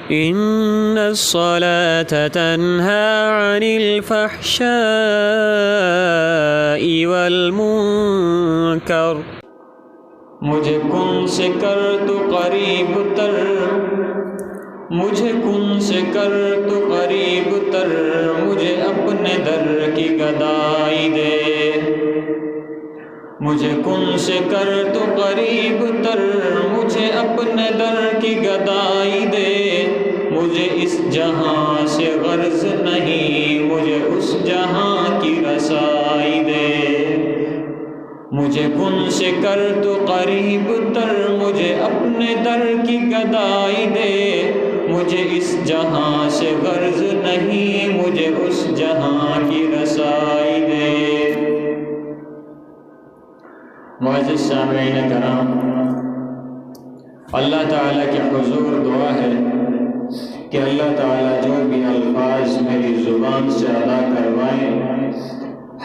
إن الصلاة تنهى عن الفحشاء والمنكر مجھے کن سے کر تو قریب تر، مجھے کن سے کر تو قریب تر، مجھے اپنے در کی گدائی دے، مجھے کن سے کر تو قریب تر، مجھے اپنے در کی گدائی دے، مجھے اس جہاں سے غرض نہیں، مجھے اس جہاں کی رسائی دے، مجھے کن سے کر تو قریب تر، مجھے اپنے در کی گدائی دے، مجھے اس جہاں سے غرض نہیں، مجھے اس جہاں کی رسائی دے۔ معزز سامعین کرام، اللہ تعالیٰ کے حضور دعا ہے کہ اللہ تعالیٰ جو بھی الفاظ میری زبان سے ادا کروائیں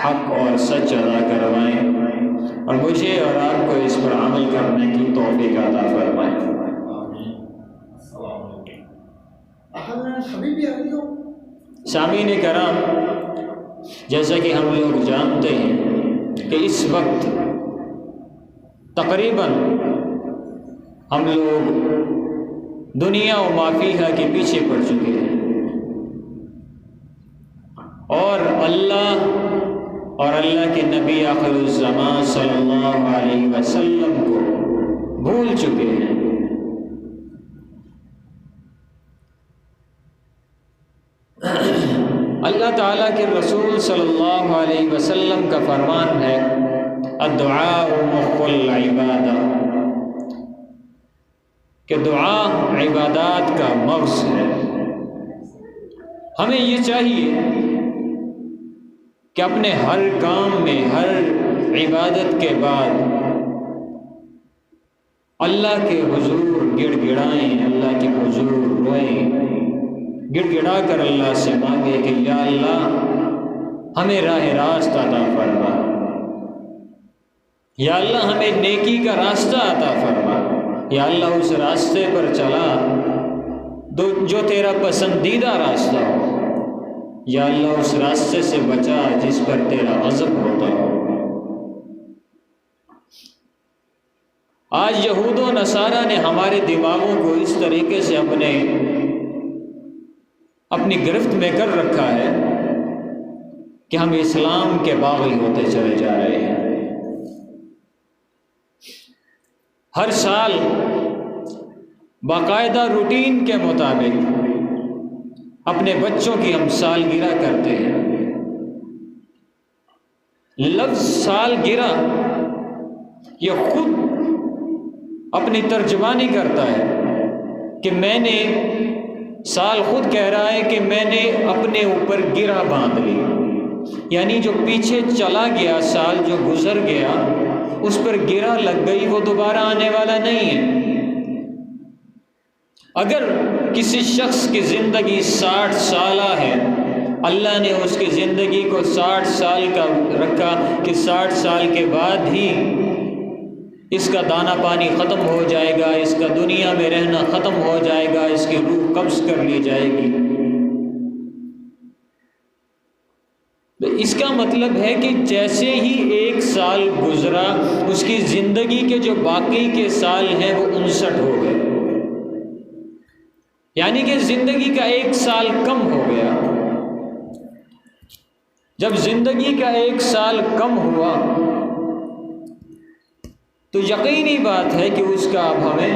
حق اور سچ ادا کروائیں، اور مجھے اور آپ کو اس پر عمل کرنے کی توفیق عطا فرمائیں۔ سامعین کرام، جیسا کہ ہم لوگ جانتے ہیں کہ اس وقت تقریباً ہم لوگ دنیا و ما فیہا کے پیچھے پڑ چکے ہیں، اور اللہ اور اللہ کے نبی آخر الزمان صلی اللہ علیہ وسلم کو بھول چکے ہیں۔ اللہ تعالیٰ کے رسول صلی اللہ علیہ وسلم کا فرمان ہے الدعاء مخ العبادہ، کہ دعا عبادات کا مغز ہے۔ ہمیں یہ چاہیے کہ اپنے ہر کام میں، ہر عبادت کے بعد اللہ کے حضور گڑ گڑائیں، اللہ کے حضور روئیں، گڑ گڑا کر اللہ سے مانگے کہ یا اللہ ہمیں راہ راست عطا فرما، یا اللہ ہمیں نیکی کا راستہ عطا فرما، یا اللہ اس راستے پر چلا جو تیرا پسندیدہ راستہ ہو، یا اللہ اس راستے سے بچا جس پر تیرا غضب ہوتا ہو۔ آج یہود و نصارہ نے ہمارے دماغوں کو اس طریقے سے اپنی گرفت میں کر رکھا ہے کہ ہم اسلام کے باغی ہوتے چلے جا رہے ہیں۔ ہر سال باقاعدہ روٹین کے مطابق اپنے بچوں کی ہم سالگرہ کرتے ہیں۔ لفظ سالگرہ یہ خود اپنی ترجمانی کرتا ہے کہ میں نے، سال خود کہہ رہا ہے کہ میں نے اپنے اوپر گرہ باندھ لی، یعنی جو پیچھے چلا گیا سال، جو گزر گیا، اس پر گرہ لگ گئی، وہ دوبارہ آنے والا نہیں ہے۔ اگر کسی شخص کی زندگی 60 سالہ ہے، اللہ نے اس کی زندگی کو 60 سال کا رکھا کہ 60 سال کے بعد ہی اس کا دانہ پانی ختم ہو جائے گا، اس کا دنیا میں رہنا ختم ہو جائے گا، اس کی روح قبض کر لی جائے گی۔ اس کا مطلب ہے کہ جیسے ہی 1 سال گزرا، اس کی زندگی کے جو باقی کے سال ہیں وہ 59 ہو گئے، یعنی کہ زندگی کا 1 سال کم ہو گیا۔ جب زندگی کا 1 سال کم ہوا تو یقینی بات ہے کہ اس کا اب ہمیں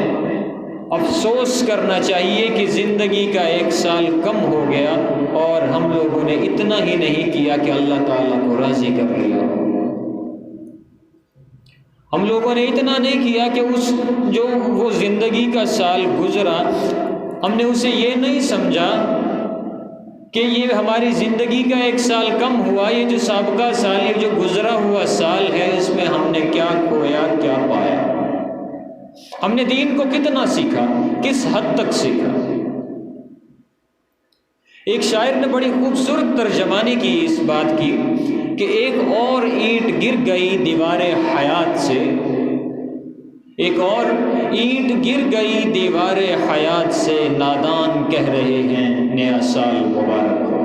افسوس کرنا چاہیے کہ زندگی کا 1 سال کم ہو گیا، اور ہم لوگوں نے اتنا ہی نہیں کیا کہ اللہ تعالیٰ کو راضی کر لیا۔ ہم لوگوں نے اتنا نہیں کیا کہ وہ زندگی کا سال گزرا، ہم نے اسے یہ نہیں سمجھا کہ یہ ہماری زندگی کا 1 سال کم ہوا، یہ جو سابقہ سال، یہ جو گزرا ہوا سال ہے، اس میں ہم نے کیا کھویا، کیا پایا، ہم نے دین کو کتنا سیکھا، کس حد تک سیکھا۔ ایک شاعر نے بڑی خوبصورت ترجمانی کی اس بات کی کہ ایک اور اینٹ گر گئی دیوار حیات سے، ایک اور اینٹ گر گئی دیوار حیات سے، نادان کہہ رہے ہیں نیا سال مبارک ہو۔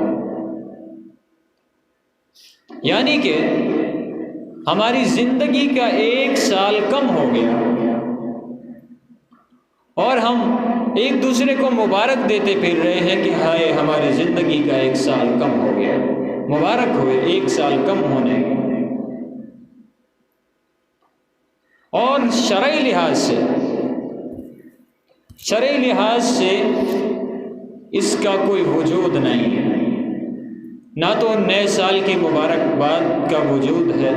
یعنی کہ ہماری زندگی کا 1 سال کم ہو گیا اور ہم ایک دوسرے کو مبارک دیتے پھر رہے ہیں کہ ہائے ہماری زندگی کا 1 سال کم ہو گیا، مبارک ہوئے 1 سال کم ہونے۔ اور شرعی لحاظ سے اس کا کوئی وجود نہیں ہے، نہ تو نئے سال کی مبارکباد کا وجود ہے۔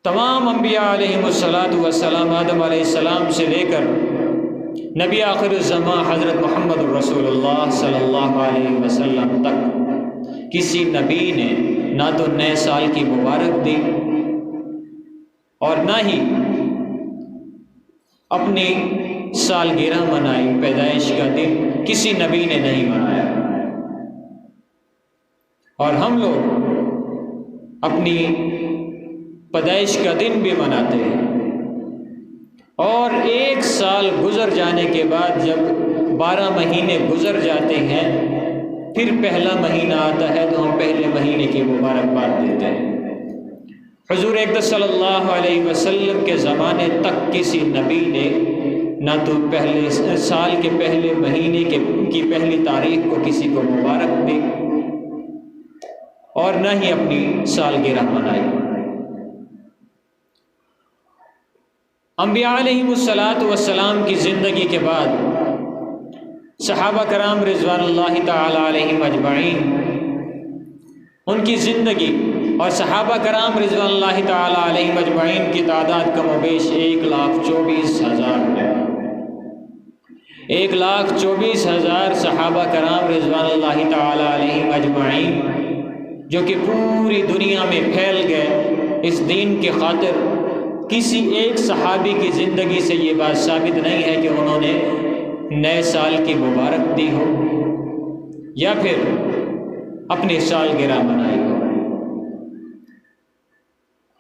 تمام انبیاء علیہم السلام آدم علیہ السلام سے لے کر نبی آخر الزمان حضرت محمد رسول اللہ صلی اللہ علیہ وسلم تک کسی نبی نے نہ تو نئے سال کی مبارک دی اور نہ ہی اپنی سالگرہ منائی، پیدائش کا دن کسی نبی نے نہیں منایا۔ اور ہم لوگ اپنی پیدائش کا دن بھی مناتے ہیں، اور 1 سال گزر جانے کے بعد جب 12 مہینے گزر جاتے ہیں پھر پہلا مہینہ آتا ہے تو ہم پہلے مہینے کی مبارکباد دیتے ہیں۔ حضور اقدس صلی اللہ علیہ وسلم کے زمانے تک کسی نبی نے نہ تو پہلے سال کے پہلے مہینے کی پہلی تاریخ کو کسی کو مبارک دی اور نہ ہی اپنی سالگرہ منائی۔ انبیاء علیہم السلام کی زندگی کے بعد صحابہ کرام رضوان اللہ تعالی علیہم اجمعین، ان کی زندگی اور صحابہ کرام رضوان اللہ تعالی علیہم اجمعین کی تعداد کم و بیش 1,24,000 ہے۔ 1,24,000 صحابہ کرام رضوان اللہ تعالی علیہم اجمعین جو کہ پوری دنیا میں پھیل گئے اس دین کی خاطر۔ کسی ایک صحابی کی زندگی سے یہ بات ثابت نہیں ہے کہ انہوں نے نئے سال کی مبارک دی ہو یا پھر اپنی سالگرہ منائی ہو۔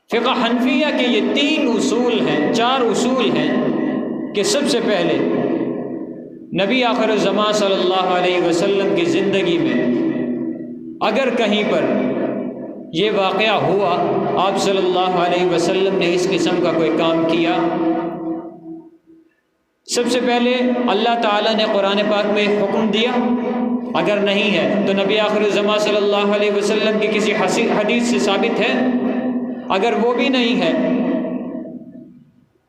فقہ حنفیہ کے یہ 3 اصول ہیں، 4 اصول ہیں کہ سب سے پہلے نبی آخر الزمان صلی اللہ علیہ وسلم کی زندگی میں اگر کہیں پر یہ واقعہ ہوا، آپ صلی اللہ علیہ وسلم نے اس قسم کا کوئی کام کیا، سب سے پہلے اللہ تعالیٰ نے قرآن پاک میں حکم دیا، اگر نہیں ہے تو نبی آخر الزمان صلی اللہ علیہ وسلم کی کسی حدیث سے ثابت ہے، اگر وہ بھی نہیں ہے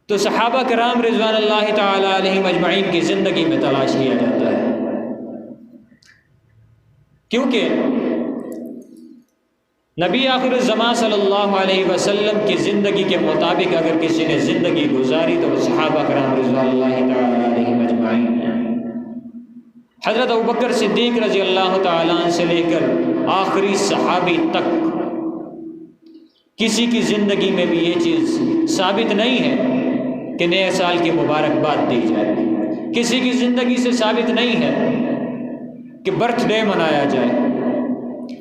تو صحابہ کرام رضوان اللہ تعالی علیہم اجمعین کی زندگی میں تلاش کیا جاتا ہے، کیونکہ نبی آخر الزمان صلی اللہ علیہ وسلم کی زندگی کے مطابق اگر کسی نے زندگی گزاری تو وہ صحابہ کرام رضوان اللہ تعالی علیہم اجمعین ہیں۔ حضرت ابوبکر صدیق رضی اللہ تعالیٰ عنہ سے لے کر آخری صحابی تک کسی کی زندگی میں بھی یہ چیز ثابت نہیں ہے کہ نئے سال کی مبارکباد دی جائے، کسی کی زندگی سے ثابت نہیں ہے کہ برتھ ڈے منایا جائے،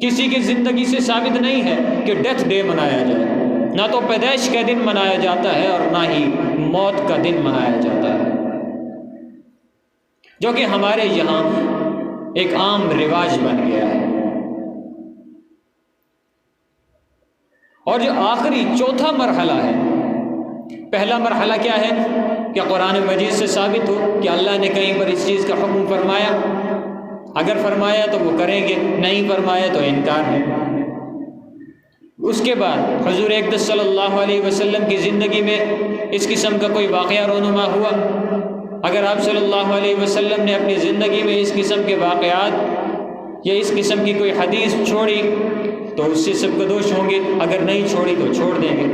کسی کی زندگی سے ثابت نہیں ہے کہ ڈیتھ ڈے منایا جائے، نہ تو پیدائش کا دن منایا جاتا ہے اور نہ ہی موت کا دن منایا جاتا ہے، جو کہ ہمارے یہاں ایک عام رواج بن گیا ہے۔ اور جو آخری چوتھا مرحلہ ہے، پہلا مرحلہ کیا ہے کہ قرآن مجید سے ثابت ہو کہ اللہ نے کہیں پر اس چیز کا حکم فرمایا، اگر فرمایا تو وہ کریں گے، نہیں فرمایا تو انکار ہے۔ اس کے بعد حضور اقدس صلی اللہ علیہ وسلم کی زندگی میں اس قسم کا کوئی واقعہ رونما ہوا، اگر آپ صلی اللہ علیہ وسلم نے اپنی زندگی میں اس قسم کے واقعات یا اس قسم کی کوئی حدیث چھوڑی تو اس سے سب قدوش ہوں گے، اگر نہیں چھوڑی تو چھوڑ دیں گے۔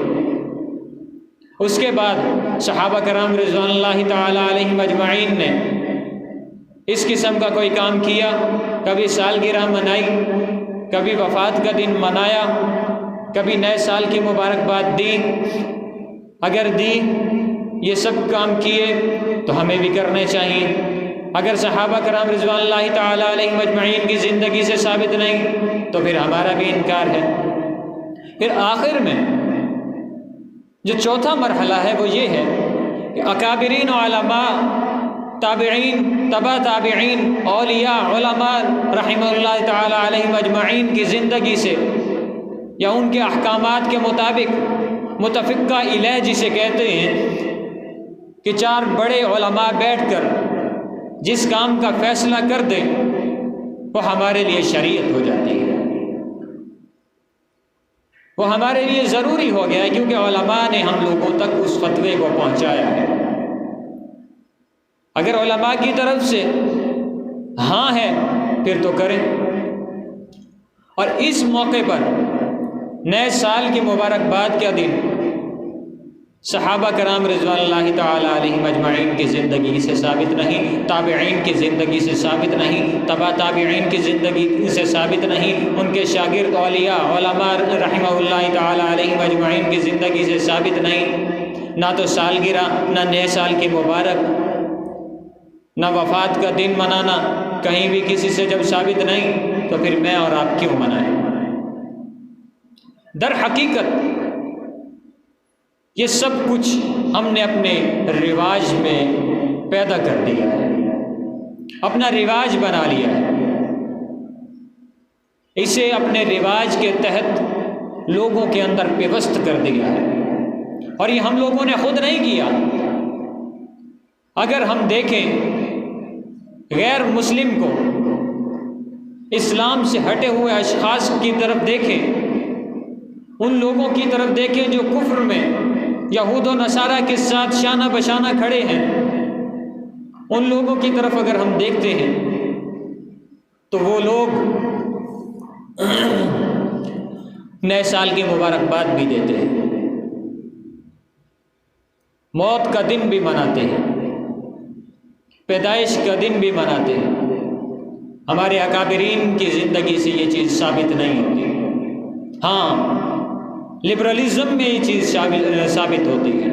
اس کے بعد صحابہ کرام رضوان اللہ تعالی علیہم اجمعین نے اس قسم کا کوئی کام کیا، کبھی سالگرہ منائی، کبھی وفات کا دن منایا، کبھی نئے سال کی مبارکباد دی، اگر دی یہ سب کام کیے تو ہمیں بھی کرنے چاہیے۔ اگر صحابہ کرام رضوان اللہ تعالی علیہم اجمعین کی زندگی سے ثابت نہیں تو پھر ہمارا بھی انکار ہے۔ پھر آخر میں جو چوتھا مرحلہ ہے وہ یہ ہے کہ اکابرین علماء، تابعین، تبع تابعین، اولیاء، علماء رحمہ اللہ تعالی علیہم اجمعین کی زندگی سے یا ان کے احکامات کے مطابق متفقہ الیہ جسے کہتے ہیں کہ چار بڑے علماء بیٹھ کر جس کام کا فیصلہ کر دیں وہ ہمارے لیے شریعت ہو جاتی ہے، وہ ہمارے لیے ضروری ہو گیا ہے، کیونکہ علماء نے ہم لوگوں تک اس فتوے کو پہنچایا ہے۔ اگر علماء کی طرف سے ہاں ہے پھر تو کریں۔ اور اس موقع پر نئے سال کی مبارکباد کا دن صحابہ کرام رضوان اللہ تعالی علیہم اجمعین کی زندگی سے ثابت نہیں، تابعین کی زندگی سے ثابت نہیں، تبع تابعین کی زندگی سے ثابت نہیں، ان کے شاگرد اولیاء علماء رحمہ اللہ تعالی علیہم اجمعین کی زندگی سے ثابت نہیں۔ نہ تو سالگرہ، نہ نئے سال کی مبارک، نہ وفات کا دن منانا کہیں بھی کسی سے جب ثابت نہیں تو پھر میں اور آپ کیوں منائیں؟ در حقیقت یہ سب کچھ ہم نے اپنے رواج میں پیدا کر دیا ہے، اپنا رواج بنا لیا ہے، اسے اپنے رواج کے تحت لوگوں کے اندر پیوست کر دیا ہے، اور یہ ہم لوگوں نے خود نہیں کیا۔ اگر ہم دیکھیں غیر مسلم کو، اسلام سے ہٹے ہوئے اشخاص کی طرف دیکھیں، ان لوگوں کی طرف دیکھیں جو کفر میں یہود و نصارہ کے ساتھ شانہ بشانہ کھڑے ہیں، ان لوگوں کی طرف اگر ہم دیکھتے ہیں تو وہ لوگ نئے سال کی مبارکباد بھی دیتے ہیں، موت کا دن بھی مناتے ہیں، پیدائش کا دن بھی مناتے ہیں۔ ہمارے اکابرین کی زندگی سے یہ چیز ثابت نہیں ہوتی۔ ہاں، لبرلزم میں یہ چیز ثابت ہوتی ہے۔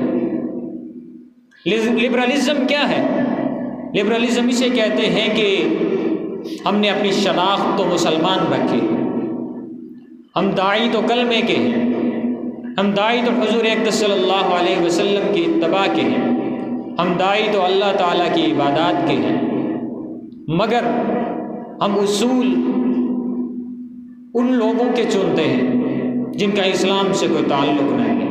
لبرلزم کیا ہے؟ لبرلزم اسے کہتے ہیں کہ ہم نے اپنی شناخت تو مسلمان رکھی، ہم داعی تو کلمے کے ہیں، ہم داعی تو حضور اکرم صلی اللہ علیہ وسلم کی اتباع کے ہیں، ہم داعی تو اللہ تعالیٰ کی عبادات کے ہیں، مگر ہم اصول ان لوگوں کے چنتے ہیں جن کا اسلام سے کوئی تعلق نہیں ہے۔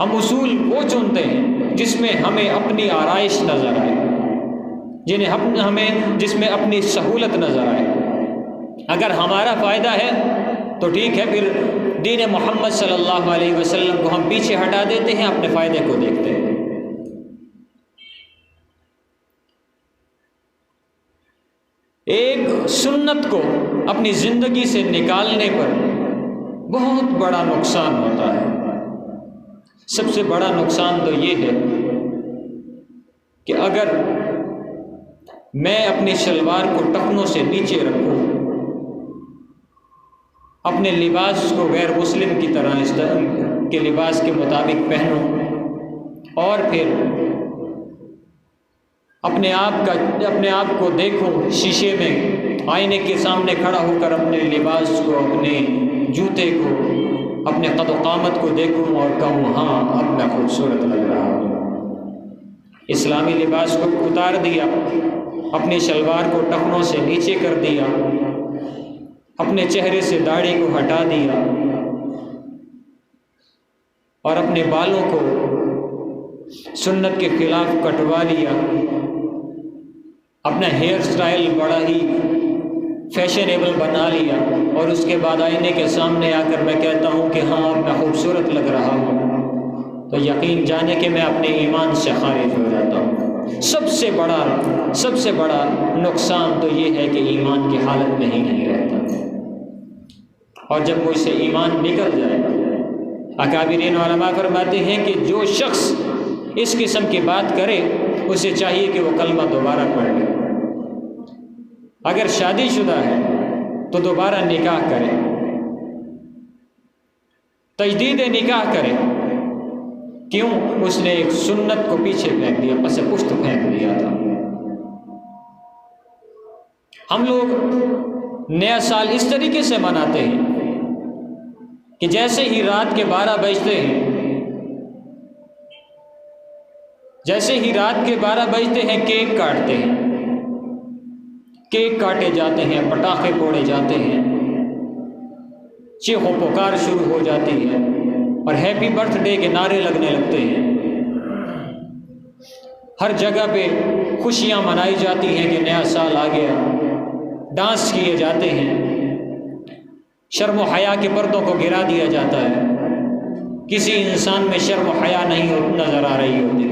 ہم اصول وہ چنتے ہیں جس میں ہمیں اپنی آرائش نظر آئے، جس میں اپنی سہولت نظر آئے۔ اگر ہمارا فائدہ ہے تو ٹھیک ہے، پھر دین محمد صلی اللہ علیہ وسلم کو ہم پیچھے ہٹا دیتے ہیں، اپنے فائدے کو دیکھتے ہیں۔ ایک سنت کو اپنی زندگی سے نکالنے پر بہت بڑا نقصان ہوتا ہے۔ سب سے بڑا نقصان تو یہ ہے کہ اگر میں اپنی شلوار کو ٹخنوں سے نیچے رکھوں، اپنے لباس کو غیر مسلم کی طرح اس طرح کے لباس کے مطابق پہنوں، اور پھر اپنے آپ کو دیکھوں شیشے میں، آئینے کے سامنے کھڑا ہو کر اپنے لباس کو، اپنے جوتے کو، اپنے قد و قامت کو دیکھوں اور کہوں ہاں اب میں خوبصورت لگ رہا ہوں۔ اسلامی لباس کو اتار دیا، اپنی شلوار کو ٹخنوں سے نیچے کر دیا، اپنے چہرے سے داڑھی کو ہٹا دیا، اور اپنے بالوں کو سنت کے خلاف کٹوا لیا، اپنا ہیئر سٹائل بڑا ہی فیشنیبل بنا لیا، اور اس کے بعد آئینے کے سامنے آ کر میں کہتا ہوں کہ ہاں میں خوبصورت لگ رہا ہوں، تو یقین جانے کہ میں اپنے ایمان سے خارج ہو جاتا ہوں۔ سب سے بڑا نقصان تو یہ ہے کہ ایمان کی حالت میں ہی نہیں رہتا، اور جب مجھ سے ایمان نکل جائے، اکابرین علماء فرماتے ہیں کہ جو شخص اس قسم کی بات کرے اسے چاہیے کہ وہ کلمہ دوبارہ پڑھ لے، اگر شادی شدہ ہے تو دوبارہ نکاح کرے، تجدید نکاح کرے۔ کیوں؟ اس نے ایک سنت کو پیچھے پھینک دیا، پس پشت پھینک دیا تھا۔ ہم لوگ نیا سال اس طریقے سے مناتے ہیں کہ جیسے ہی رات کے 12 بجتے ہیں جیسے ہی رات کے 12 بجتے ہیں کیک کاٹتے ہیں، کیک کاٹے جاتے ہیں، پٹاخے پھوڑے جاتے ہیں، چیخ و پکار شروع ہو جاتی ہے اور ہیپی برتھ ڈے کے نعرے لگنے لگتے ہیں۔ ہر جگہ پہ خوشیاں منائی جاتی ہیں کہ نیا سال آ گیا، ڈانس کیے جاتے ہیں، شرم و حیا کے پردوں کو گرا دیا جاتا ہے۔ کسی انسان میں شرم و حیا نہیں نظر آ رہی ہوتی۔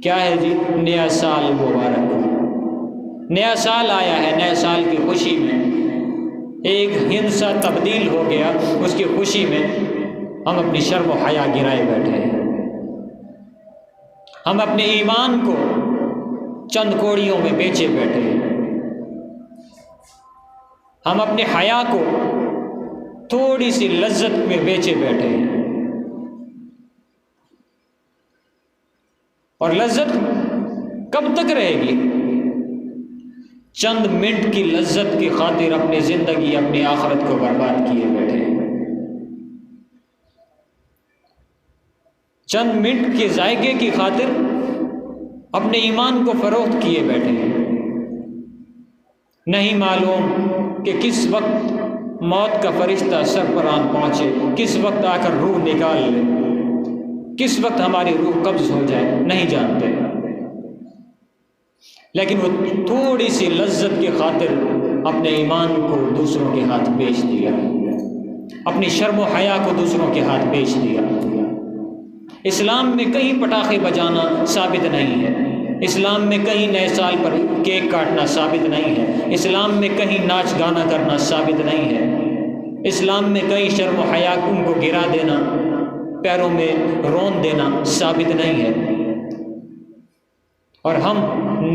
کیا ہے جی؟ نیا سال مبارک، نیا سال آیا ہے، نئے سال کی خوشی میں ایک ہندسہ تبدیل ہو گیا، اس کی خوشی میں ہم اپنی شرم و حیا گرائے بیٹھے ہیں۔ ہم اپنے ایمان کو چند کوڑیوں میں بیچے بیٹھے ہیں۔ ہم اپنے حیا کو تھوڑی سی لذت میں بیچے بیٹھے ہیں، اور لذت کب تک رہے گی؟ چند منٹ کی لذت کی خاطر اپنی زندگی، اپنی آخرت کو برباد کیے بیٹھے ہیں۔ چند منٹ کے ذائقے کی خاطر اپنے ایمان کو فروخت کیے بیٹھے ہیں۔ نہیں معلوم کہ کس وقت موت کا فرشتہ سر پر آن پہنچے، کس وقت آ کر روح نکال لے، کس وقت ہماری روح قبض ہو جائے، نہیں جانتے۔ لیکن وہ تھوڑی سی لذت کی خاطر اپنے ایمان کو دوسروں کے ہاتھ بیچ دیا، اپنی شرم و حیا کو دوسروں کے ہاتھ بیچ دیا۔ اسلام میں کہیں پٹاخے بجانا ثابت نہیں ہے، اسلام میں کہیں نئے سال پر کیک کاٹنا ثابت نہیں ہے، اسلام میں کہیں ناچ گانا کرنا ثابت نہیں ہے، اسلام میں کہیں شرم و حیا کو گرا دینا، پیروں میں رون دینا ثابت نہیں ہے۔ اور ہم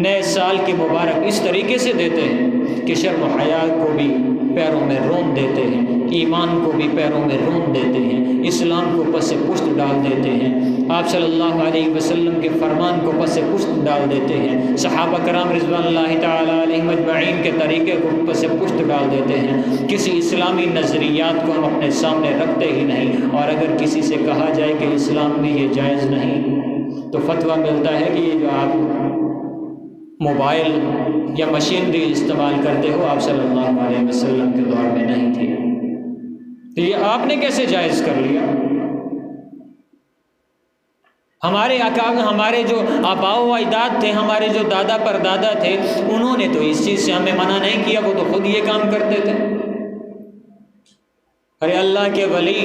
نئے سال کے مبارک اس طریقے سے دیتے ہیں کہ شرم و حیا کو بھی پیروں میں رون دیتے ہیں، ایمان کو بھی پیروں میں رون دیتے ہیں، اسلام کو پس پشت ڈال دیتے ہیں، آپ صلی اللہ علیہ وسلم کے فرمان کو پس پشت ڈال دیتے ہیں، صحابہ کرام رضوان اللہ تعالیٰ علیہم اجمعین کے طریقے کو پس پشت ڈال دیتے ہیں۔ کسی اسلامی نظریات کو ہم اپنے سامنے رکھتے ہی نہیں، اور اگر کسی سے کہا جائے کہ اسلام میں یہ جائز نہیں تو فتویٰ ملتا ہے کہ یہ جو آپ موبائل یا مشینری استعمال کرتے ہو آپ صلی اللہ علیہ وسلم کے دور میں نہیں تھی، تو یہ آپ نے کیسے جائز کر لیا؟ ہمارے جو آباء و اجداد تھے، ہمارے جو دادا پر دادا تھے، انہوں نے تو اس چیز سے ہمیں منع نہیں کیا، وہ تو خود یہ کام کرتے تھے۔ ارے اللہ کے ولی،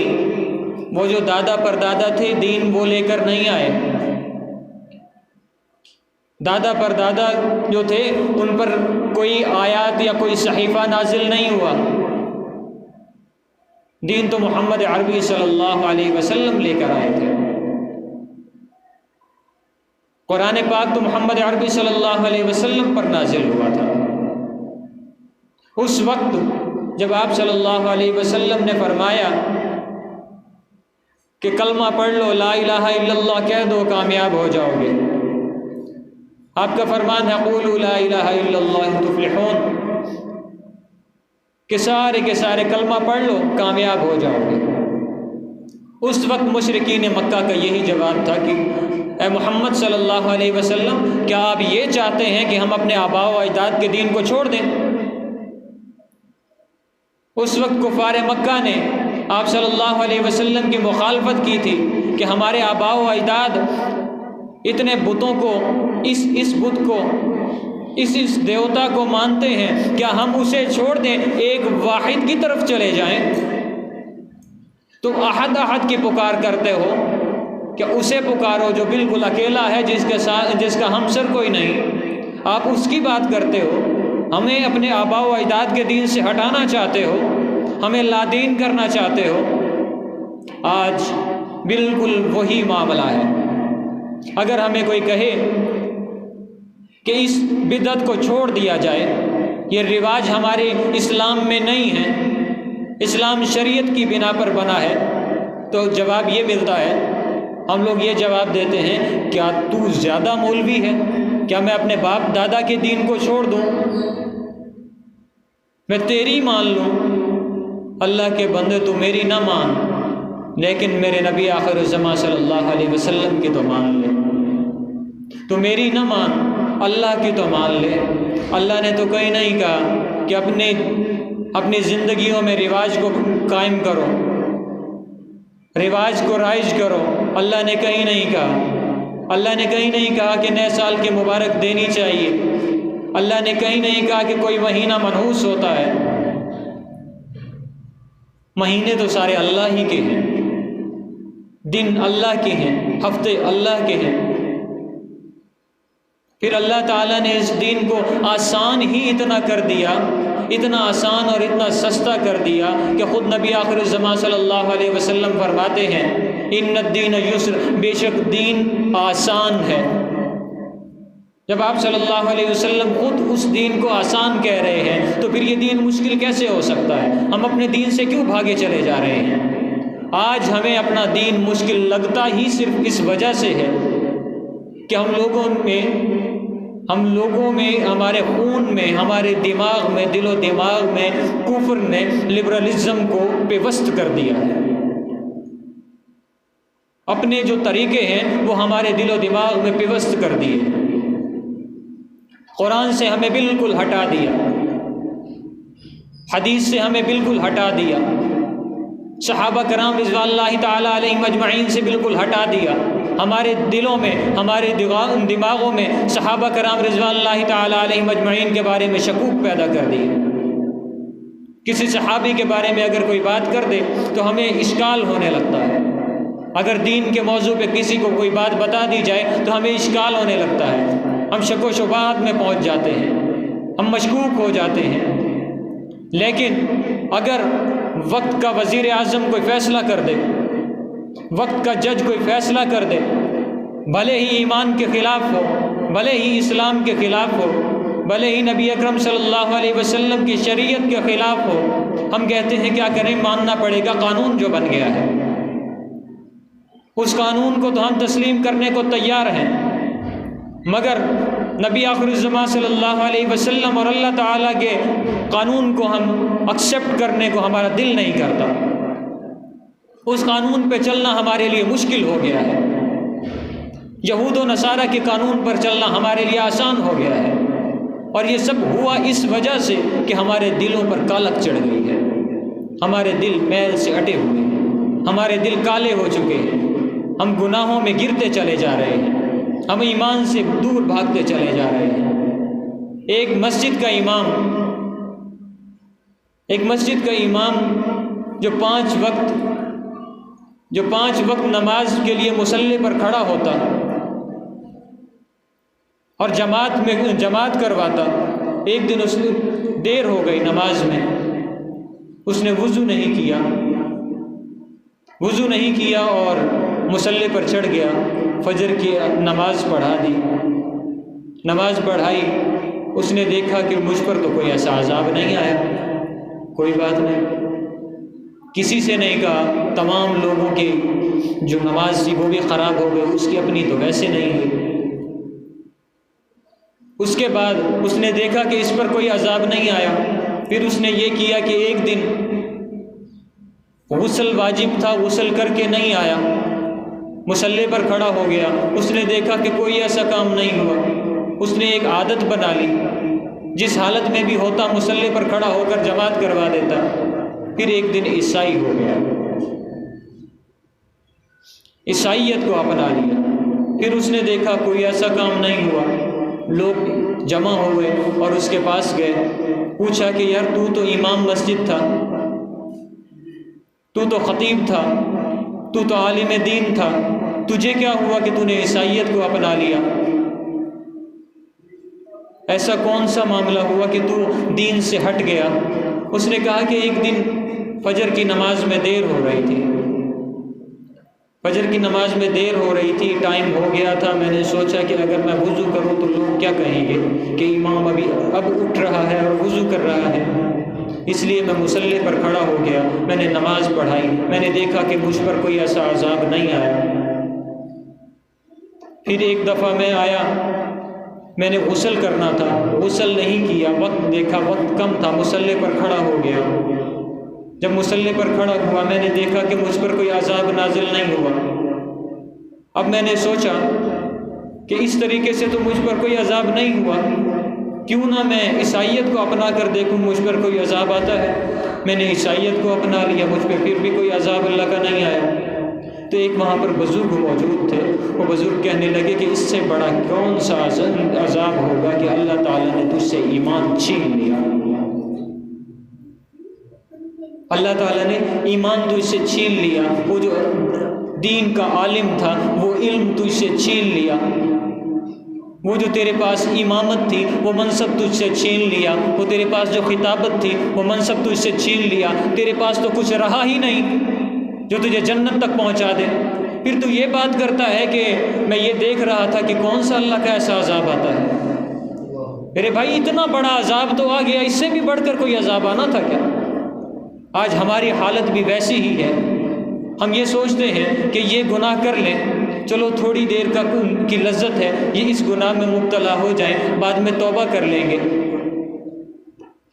وہ جو دادا پر دادا تھے دین وہ لے کر نہیں آئے، دادا پر دادا جو تھے ان پر کوئی آیات یا کوئی صحیفہ نازل نہیں ہوا، دین تو محمد عربی صلی اللہ علیہ وسلم لے کر آئے تھے۔ قرآن پاک تو محمد عربی صلی اللہ علیہ وسلم پر نازل ہوا تھا۔ اس وقت جب آپ صلی اللہ علیہ وسلم نے فرمایا کہ کلمہ پڑھ لو، لا الہ الا اللہ کہہ دو، کامیاب ہو جاؤ گے، آپ کا فرمان ہے قولوا لا الہ الا اللہ تفلحون، کہ سارے کے سارے کلمہ پڑھ لو کامیاب ہو جاؤ گے۔ اس وقت مشرکین مکہ کا یہی جواب تھا کہ اے محمد صلی اللہ علیہ وسلم، کیا آپ یہ چاہتے ہیں کہ ہم اپنے آباء و اجداد کے دین کو چھوڑ دیں؟ اس وقت کفار مکہ نے آپ صلی اللہ علیہ وسلم کی مخالفت کی تھی کہ ہمارے آباء و اجداد اتنے بتوں کو، اس بت کو، اس دیوتا کو مانتے ہیں، کیا ہم اسے چھوڑ دیں، ایک واحد کی طرف چلے جائیں؟ تم احد احد کی پکار کرتے ہو، کہ اسے پکارو جو بالکل اکیلا ہے، جس کا ہمسر کوئی نہیں، آپ اس کی بات کرتے ہو، ہمیں اپنے آباء و اجداد کے دین سے ہٹانا چاہتے ہو، ہمیں لادین کرنا چاہتے ہو۔ آج بالکل وہی معاملہ ہے۔ اگر ہمیں کوئی کہے کہ اس بدعت کو چھوڑ دیا جائے، یہ رواج ہمارے اسلام میں نہیں ہے، اسلام شریعت کی بنا پر بنا ہے، تو جواب یہ ملتا ہے، ہم لوگ یہ جواب دیتے ہیں، کیا تو زیادہ مولوی ہے؟ کیا میں اپنے باپ دادا کے دین کو چھوڑ دوں؟ میں تیری مان لوں؟ اللہ کے بندے تو میری نہ مان، لیکن میرے نبی آخر الزمان صلی اللہ علیہ وسلم کی تو مان لے۔ تو میری نہ مان، اللہ کی تو مان لے۔ اللہ نے تو کہیں نہیں کہا کہ اپنی زندگیوں میں رواج کو قائم کرو، رواج کو رائج کرو۔ اللہ نے کہیں نہیں کہا، اللہ نے کہیں نہیں کہا کہ نئے سال کی مبارک دینی چاہیے، اللہ نے کہیں نہیں کہا کہ کوئی مہینہ منحوس ہوتا ہے۔ مہینے تو سارے اللہ ہی کے ہیں، دن اللہ کے ہیں، ہفتے اللہ کے ہیں۔ پھر اللہ تعالیٰ نے اس دین کو آسان ہی اتنا کر دیا، اتنا آسان اور اتنا سستا کر دیا کہ خود نبی آخر الزمان صلی اللہ علیہ وسلم فرماتے ہیں ان الدین یسر، بے شک دین آسان ہے۔ جب آپ صلی اللہ علیہ وسلم خود اس دین کو آسان کہہ رہے ہیں تو پھر یہ دین مشکل کیسے ہو سکتا ہے؟ ہم اپنے دین سے کیوں بھاگے چلے جا رہے ہیں؟ آج ہمیں اپنا دین مشکل لگتا ہی صرف اس وجہ سے ہے کہ ہم لوگوں میں ہمارے خون میں، ہمارے دماغ میں، دل و دماغ میں کفر نے لبرلزم کو پیوست کر دیا ہے۔ اپنے جو طریقے ہیں وہ ہمارے دل و دماغ میں پیوست کر دیے، قرآن سے ہمیں بالکل ہٹا دیا، حدیث سے ہمیں بالکل ہٹا دیا، صحابہ کرام رضوان اللہ تعالیٰ علیہم اجمعین سے بالکل ہٹا دیا۔ ہمارے دلوں میں، ہمارے دماغوں میں صحابہ کرام رضوان اللہ تعالیٰ علیہم اجمعین کے بارے میں شکوک پیدا کر دی۔ کسی صحابی کے بارے میں اگر کوئی بات کر دے تو ہمیں اشکال ہونے لگتا ہے، اگر دین کے موضوع پہ کسی کو کوئی بات بتا دی جائے تو ہمیں اشکال ہونے لگتا ہے، ہم شک و شبہات میں پہنچ جاتے ہیں، ہم مشکوک ہو جاتے ہیں۔ لیکن اگر وقت کا وزیر اعظم کوئی فیصلہ کر دے، وقت کا جج کوئی فیصلہ کر دے، بھلے ہی ایمان کے خلاف ہو، بھلے ہی اسلام کے خلاف ہو، بھلے ہی نبی اکرم صلی اللہ علیہ وسلم کی شریعت کے خلاف ہو، ہم کہتے ہیں کیا کریں، ماننا پڑے گا، قانون جو بن گیا ہے اس قانون کو تو ہم تسلیم کرنے کو تیار ہیں۔ مگر نبی آخر الزمان صلی اللہ علیہ وسلم اور اللہ تعالیٰ کے قانون کو ہم ایکسیپٹ کرنے کو ہمارا دل نہیں کرتا، اس قانون پہ چلنا ہمارے لیے مشکل ہو گیا ہے۔ یہود و نصارہ کے قانون پر چلنا ہمارے لیے آسان ہو گیا ہے، اور یہ سب ہوا اس وجہ سے کہ ہمارے دلوں پر کالک چڑھ گئی ہے، ہمارے دل میل سے اٹے ہوئے ہیں، ہمارے دل کالے ہو چکے ہیں، ہم گناہوں میں گرتے چلے جا رہے ہیں، ہم ایمان سے دور بھاگتے چلے جا رہے ہیں۔ ایک مسجد کا امام جو پانچ وقت نماز کے لیے مصلی پر کھڑا ہوتا اور جماعت کرواتا، ایک دن اس نے دیر ہو گئی نماز میں، اس نے وضو نہیں کیا اور مصلی پر چڑھ گیا، فجر کی نماز پڑھا دی، نماز پڑھائی، اس نے دیکھا کہ مجھ پر تو کوئی ایسا عذاب نہیں آیا، کوئی بات نہیں، کسی سے نہیں کہا، تمام لوگوں کی جو نماز تھی وہ بھی خراب ہو گئی، اس کی اپنی تو ویسے نہیں ہوئی۔ اس کے بعد اس نے دیکھا کہ اس پر کوئی عذاب نہیں آیا، پھر اس نے یہ کیا کہ ایک دن غسل واجب تھا، غسل کر کے نہیں آیا، مصلی پر کھڑا ہو گیا، اس نے دیکھا کہ کوئی ایسا کام نہیں ہوا، اس نے ایک عادت بنا لی، جس حالت میں بھی ہوتا مصلی پر کھڑا ہو کر جماعت کروا دیتا۔ پھر ایک دن عیسائی ہو گیا، عیسائیت کو اپنا لیا، پھر اس نے دیکھا کوئی ایسا کام نہیں ہوا، لوگ جمع ہوئے اور اس کے پاس گئے، پوچھا کہ یار تو تو امام مسجد تھا، تو تو خطیب تھا، تو تو عالم دین تھا، تجھے کیا ہوا کہ تو نے عیسائیت کو اپنا لیا؟ ایسا کون سا معاملہ ہوا کہ تو دین سے ہٹ گیا؟ اس نے کہا کہ ایک دن فجر کی نماز میں دیر ہو رہی تھی، فجر کی نماز میں دیر ہو رہی تھی، ٹائم ہو گیا تھا، میں نے سوچا کہ اگر میں وضو کروں تو لوگ کیا کہیں گے کہ امام اب اٹھ رہا ہے اور وضو کر رہا ہے، اس لیے میں مصلی پر کھڑا ہو گیا، میں نے نماز پڑھائی، میں نے دیکھا کہ مجھ پر کوئی ایسا عذاب نہیں آیا۔ پھر ایک دفعہ میں آیا، میں نے غسل کرنا تھا، غسل نہیں کیا، وقت دیکھا وقت کم تھا، مصلی پر کھڑا ہو گیا، جب مصلی پر کھڑا ہوا میں نے دیکھا کہ مجھ پر کوئی عذاب نازل نہیں ہوا۔ اب میں نے سوچا کہ اس طریقے سے تو مجھ پر کوئی عذاب نہیں ہوا، کیوں نہ میں عیسائیت کو اپنا کر دیکھوں، مجھ پر کوئی عذاب آتا ہے۔ میں نے عیسائیت کو اپنا لیا، مجھ پہ پھر بھی کوئی عذاب اللہ کا نہیں آیا۔ تو ایک وہاں پر بزرگ موجود تھے، وہ بزرگ کہنے لگے کہ اس سے بڑا کون سا عذاب ہوگا کہ اللہ تعالیٰ نے تجھ سے ایمان چھین لیا۔ اللہ تعالیٰ نے ایمان تجھ سے چھین لیا، وہ جو دین کا عالم تھا وہ علم تجھ سے چھین لیا، وہ جو تیرے پاس امامت تھی وہ منصب تجھ سے چھین لیا، وہ تیرے پاس جو خطابت تھی وہ منصب تجھ سے چھین لیا، تیرے پاس تو کچھ رہا ہی نہیں جو تجھے جنت تک پہنچا دے۔ پھر تو یہ بات کرتا ہے کہ میں یہ دیکھ رہا تھا کہ کون سا اللہ کا ایسا عذاب آتا ہے۔ میرے بھائی اتنا بڑا عذاب تو آ گیا، اس سے بھی بڑھ کر کوئی عذاب آنا تھا کیا؟ آج ہماری حالت بھی ویسی ہی ہے، ہم یہ سوچتے ہیں کہ یہ گناہ کر لیں، چلو تھوڑی دیر کی لذت ہے، یہ اس گناہ میں مبتلا ہو جائیں، بعد میں توبہ کر لیں گے،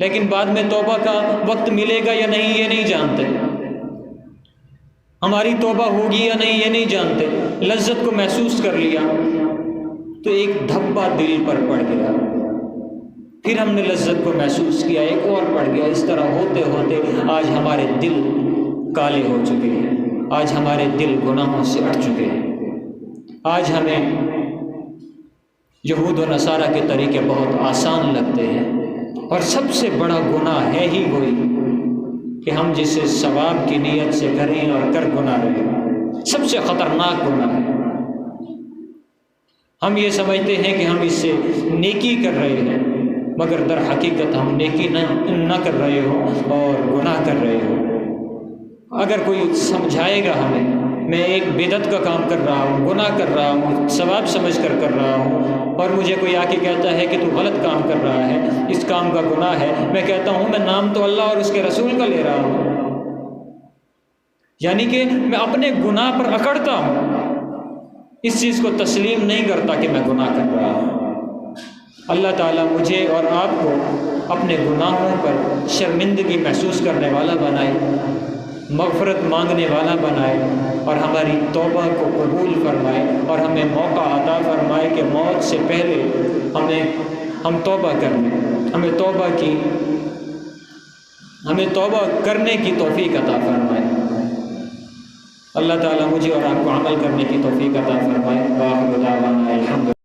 لیکن بعد میں توبہ کا وقت ملے گا یا نہیں یہ نہیں جانتے، ہماری توبہ ہوگی یا نہیں یہ نہیں جانتے۔ لذت کو محسوس کر لیا تو ایک دھبا دل پر پڑ گیا، پھر ہم نے لذت کو محسوس کیا، ایک اور پڑ گیا، اس طرح ہوتے ہوتے آج ہمارے دل کالے ہو چکے ہیں، آج ہمارے دل گناہوں سے اٹھ چکے ہیں۔ آج ہمیں یہود و نصارہ کے طریقے بہت آسان لگتے ہیں، اور سب سے بڑا گناہ ہے ہی وہی کہ ہم جسے ثواب کی نیت سے کریں اور کر گناہ رہے، سب سے خطرناک گناہ ہے۔ ہم یہ سمجھتے ہیں کہ ہم اس سے نیکی کر رہے ہیں، مگر در حقیقت ہم نیکی نہ کر رہے ہو اور گناہ کر رہے ہو۔ اگر کوئی سمجھائے گا ہمیں، میں ایک بدعت کا کام کر رہا ہوں، گناہ کر رہا ہوں، ثواب سمجھ کر رہا ہوں، اور مجھے کوئی آ کے کہتا ہے کہ تو غلط کام کر رہا ہے، اس کام کا گناہ ہے، میں کہتا ہوں میں نام تو اللہ اور اس کے رسول کا لے رہا ہوں، یعنی کہ میں اپنے گناہ پر اکڑتا ہوں، اس چیز کو تسلیم نہیں کرتا کہ میں گناہ کر رہا ہوں۔ اللہ تعالیٰ مجھے اور آپ کو اپنے گناہوں پر شرمندگی محسوس کرنے والا بنائے، مغفرت مانگنے والا بنائے، اور ہماری توبہ کو قبول فرمائے، اور ہمیں موقع عطا فرمائے کہ موت سے پہلے ہم توبہ کر لیں، ہمیں توبہ کرنے کی توفیق عطا فرمائے۔ اللہ تعالیٰ مجھے اور آپ کو عمل کرنے کی توفیق عطا فرمائے۔ وآخر دعوانا الحمد